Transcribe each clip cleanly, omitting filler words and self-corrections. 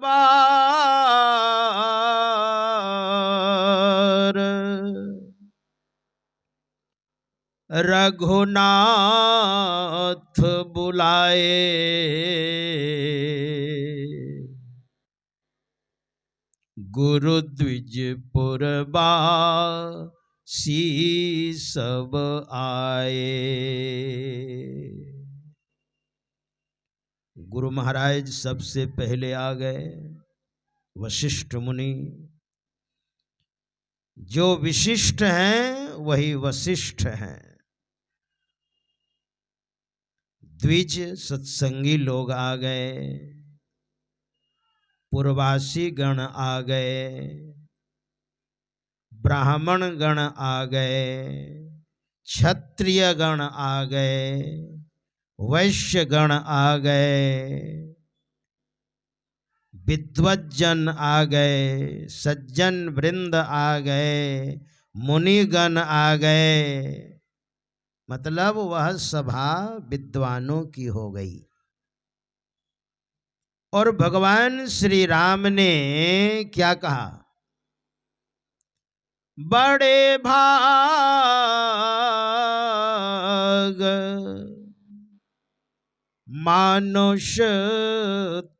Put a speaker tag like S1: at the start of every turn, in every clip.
S1: बार रघुनाथ बुलाए, गुरु द्विजपुरवासी सब आए। गुरु महाराज सबसे पहले आ गए। वशिष्ठ मुनि, जो विशिष्ट हैं वही वशिष्ठ हैं। द्विज सत्संगी लोग आ गए, पूर्वासी गण आ गए, ब्राह्मण गण आ गए, क्षत्रिय गण आ गए, वैश्य गण आ गए, विद्वज्जन आ गए, सज्जन वृंद आ गए, मुनिगण आ गए। मतलब वह सभा विद्वानों की हो गई। और भगवान श्री राम ने क्या कहा? बड़े भाग मानुष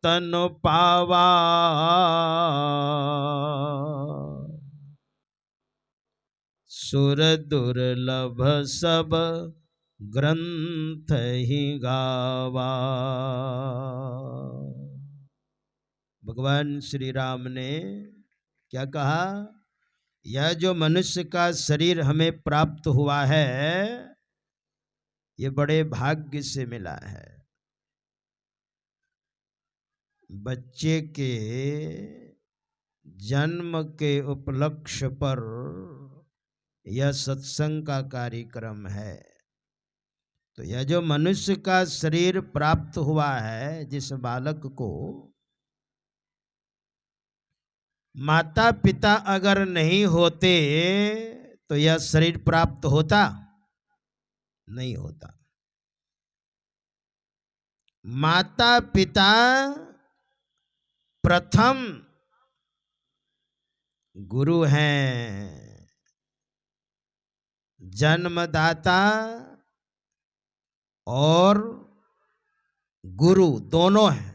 S1: तन पावा, सुर दुर्लभ सब ग्रंथ ही गावा। भगवान श्री राम ने क्या कहा? यह जो मनुष्य का शरीर हमें प्राप्त हुआ है, ये बड़े भाग्य से मिला है। बच्चे के जन्म के उपलक्ष्य पर यह सत्संग का कार्यक्रम है। तो यह जो मनुष्य का शरीर प्राप्त हुआ है, जिस बालक को, माता पिता अगर नहीं होते तो यह शरीर प्राप्त होता नहीं होता। माता पिता प्रथम गुरु हैं, जन्मदाता और गुरु दोनों हैं।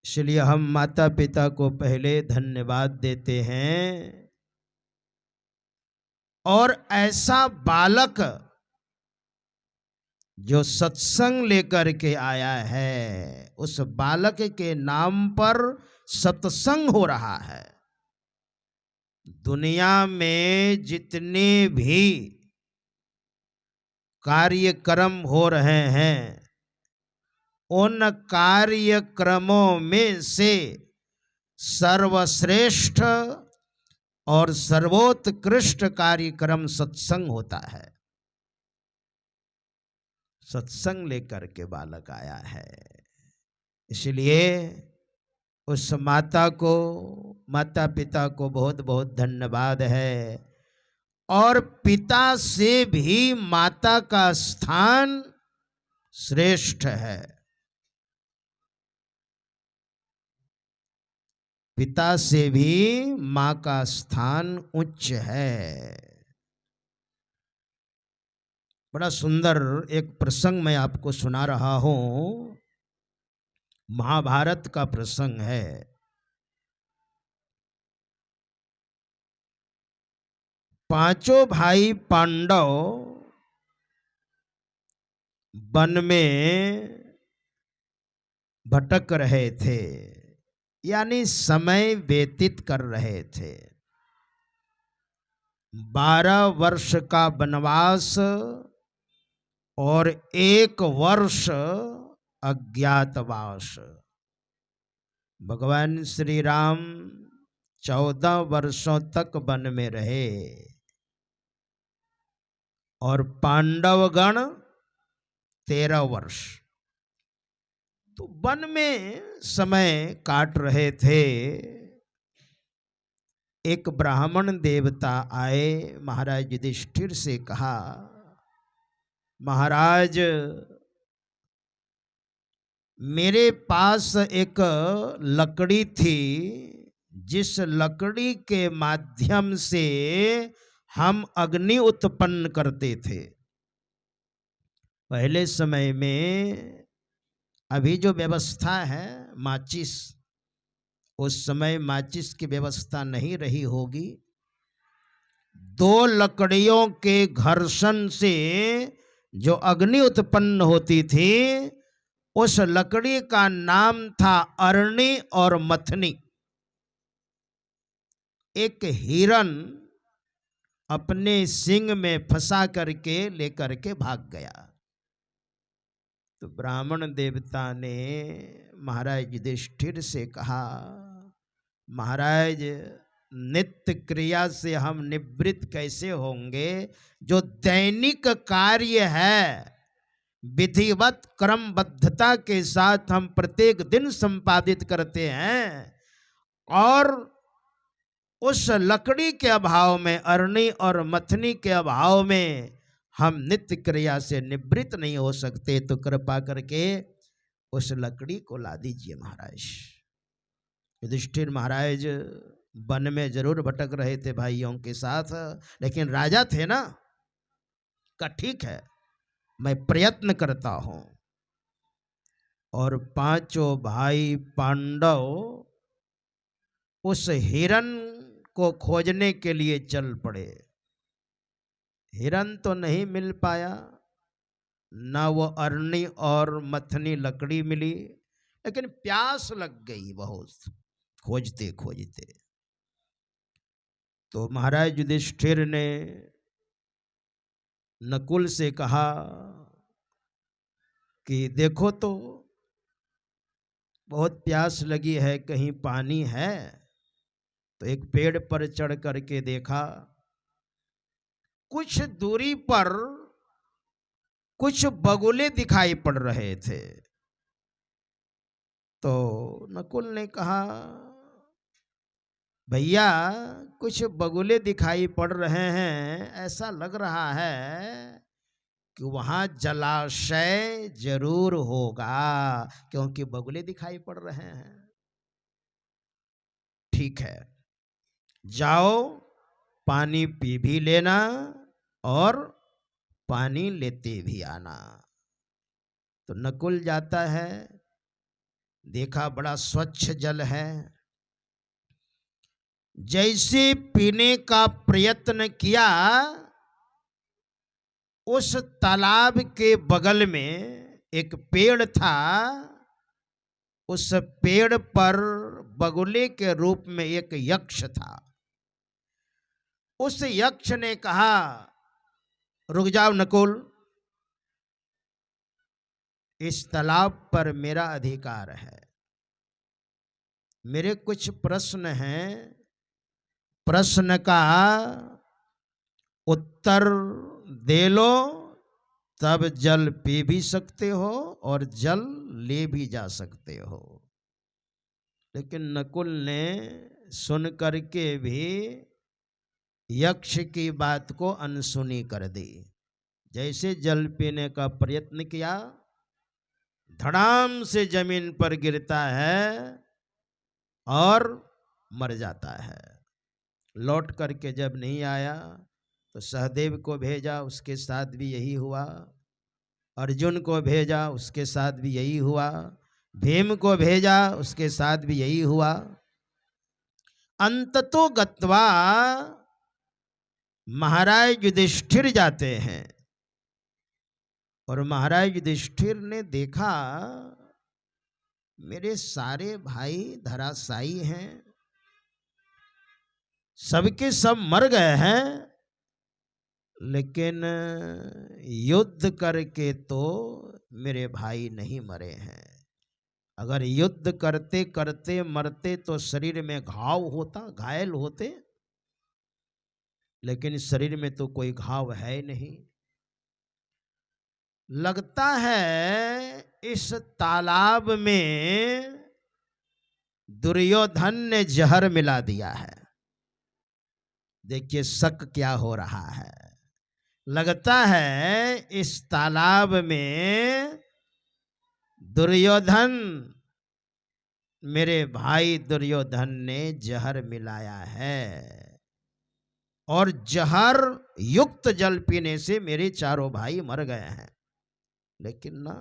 S1: इसलिए हम माता पिता को पहले धन्यवाद देते हैं। और ऐसा बालक जो सत्संग लेकर के आया है, उस बालक के नाम पर सत्संग हो रहा है। दुनिया में जितने भी कार्यक्रम हो रहे हैं, उन कार्यक्रमों में से सर्वश्रेष्ठ और सर्वोत्कृष्ट कार्यक्रम सत्संग होता है। सत्संग लेकर के बालक आया है। इसलिए उस माता पिता को बहुत बहुत धन्यवाद है। और पिता से भी माता का स्थान श्रेष्ठ है। पिता से भी मां का स्थान उच्च है। बड़ा सुंदर एक प्रसंग मैं आपको सुना रहा हूं। महाभारत का प्रसंग है। पांचों भाई पांडव वन में भटक रहे थे, यानी समय व्यतीत कर रहे थे। 12 वर्ष का वनवास और 1 वर्ष अज्ञातवास। भगवान श्री राम 14 वर्षों तक वन में रहे और पांडवगण 13 वर्ष। तो वन में समय काट रहे थे। एक ब्राह्मण देवता आए, महाराज युधिष्ठिर से कहा, महाराज मेरे पास एक लकड़ी थी, जिस लकड़ी के माध्यम से हम अग्नि उत्पन्न करते थे। पहले समय में अभी जो व्यवस्था है माचिस, उस समय माचिस की व्यवस्था नहीं रही होगी। दो लकड़ियों के घर्षण से जो अग्नि उत्पन्न होती थी, उस लकड़ी का नाम था अरणी और मथनी। एक हिरन अपने सींग में फंसा करके लेकर के भाग गया। तो ब्राह्मण देवता ने महाराज युधिष्ठिर से कहा, महाराज नित्य क्रिया से हम निवृत्त कैसे होंगे? जो दैनिक कार्य है विधिवत क्रमबद्धता के साथ हम प्रत्येक दिन संपादित करते हैं, और उस लकड़ी के अभाव में, अरणी और मथनी के अभाव में हम नित्य क्रिया से निवृत्त नहीं हो सकते। तो कृपा करके उस लकड़ी को ला दीजिए महाराज। युधिष्ठिर महाराज वन में जरूर भटक रहे थे भाइयों के साथ, लेकिन राजा थे ना, का ठीक है मैं प्रयत्न करता हूं। और पांचों भाई पांडव उस हिरन को खोजने के लिए चल पड़े। हिरन तो नहीं मिल पाया, ना वो अरणी और मथनी लकड़ी मिली, लेकिन प्यास लग गई बहुत खोजते खोजते। तो महाराज युधिष्ठिर ने नकुल से कहा कि देखो तो बहुत प्यास लगी है, कहीं पानी है? तो एक पेड़ पर चढ़ करके देखा, कुछ दूरी पर कुछ बगुले दिखाई पड़ रहे थे। तो नकुल ने कहा, भैया कुछ बगुले दिखाई पड़ रहे हैं, ऐसा लग रहा है कि वहां जलाशय जरूर होगा, क्योंकि बगुले दिखाई पड़ रहे हैं। ठीक है, जाओ पानी पी भी लेना और पानी लेते भी आना। तो नकुल जाता है, देखा बड़ा स्वच्छ जल है। जैसे पीने का प्रयत्न किया, उस तालाब के बगल में एक पेड़ था, उस पेड़ पर बगुले के रूप में एक यक्ष था। उस यक्ष ने कहा, रुक जाओ नकुल, इस तालाब पर मेरा अधिकार है, मेरे कुछ प्रश्न हैं, प्रश्न का उत्तर दे लो, तब जल पी भी सकते हो और जल ले भी जा सकते हो। लेकिन नकुल ने सुन करके भी यक्ष की बात को अनसुनी कर दी। जैसे जल पीने का प्रयत्न किया, धड़ाम से जमीन पर गिरता है और मर जाता है। लौट करके जब नहीं आया तो सहदेव को भेजा, उसके साथ भी यही हुआ। अर्जुन को भेजा, उसके साथ भी यही हुआ। भीम को भेजा, उसके साथ भी यही हुआ। अंततो गत्वा महाराज युधिष्ठिर जाते हैं, और महाराज युधिष्ठिर ने देखा मेरे सारे भाई धराशायी हैं, सबके सब मर गए हैं, लेकिन युद्ध करके तो मेरे भाई नहीं मरे हैं। अगर युद्ध करते करते मरते तो शरीर में घाव होता, घायल होते, लेकिन शरीर में तो कोई घाव है नहीं। लगता है इस तालाब में दुर्योधन ने जहर मिला दिया है। देखिए शक क्या हो रहा है। लगता है इस तालाब में दुर्योधन, मेरे भाई दुर्योधन ने जहर मिलाया है और जहर युक्त जल पीने से मेरे चारों भाई मर गए हैं। लेकिन ना,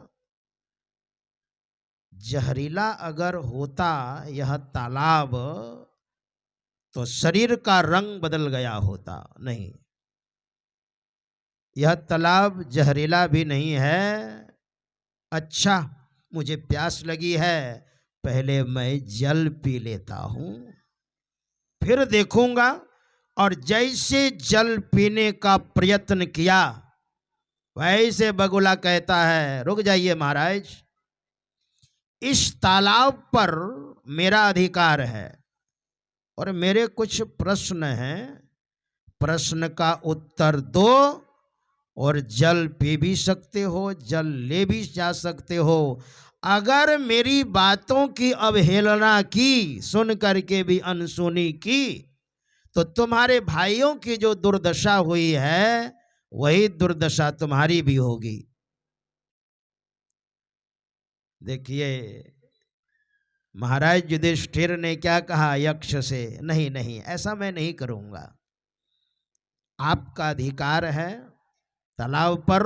S1: जहरीला अगर होता यह तालाब तो शरीर का रंग बदल गया होता। नहीं, यह तालाब जहरीला भी नहीं है। अच्छा, मुझे प्यास लगी है, पहले मैं जल पी लेता हूं, फिर देखूंगा। और जैसे जल पीने का प्रयत्न किया, वैसे बगुला कहता है, रुक जाइए महाराज, इस तालाब पर मेरा अधिकार है और मेरे कुछ प्रश्न हैं, प्रश्न का उत्तर दो और जल पी भी सकते हो, जल ले भी जा सकते हो। अगर मेरी बातों की अवहेलना की, सुन करके भी अनसुनी की, तो तुम्हारे भाइयों की जो दुर्दशा हुई है वही दुर्दशा तुम्हारी भी होगी। देखिए महाराज युधिष्ठिर ने क्या कहा यक्ष से, नहीं नहीं, ऐसा मैं नहीं करूंगा, आपका अधिकार है तालाब पर,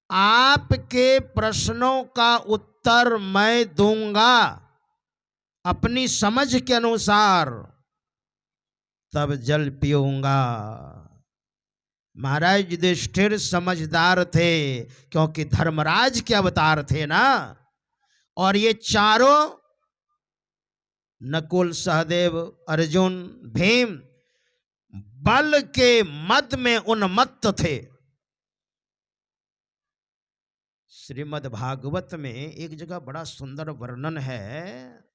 S1: आपके प्रश्नों का उत्तर मैं दूंगा अपनी समझ के अनुसार, तब जल पीऊंगा। महाराज युधिष्ठिर समझदार थे, क्योंकि धर्मराज के अवतार थे ना। और ये चारों, नकुल, सहदेव, अर्जुन, भीम, बल के मद में उन्मत्त थे। श्रीमद् भागवत में एक जगह बड़ा सुंदर वर्णन है।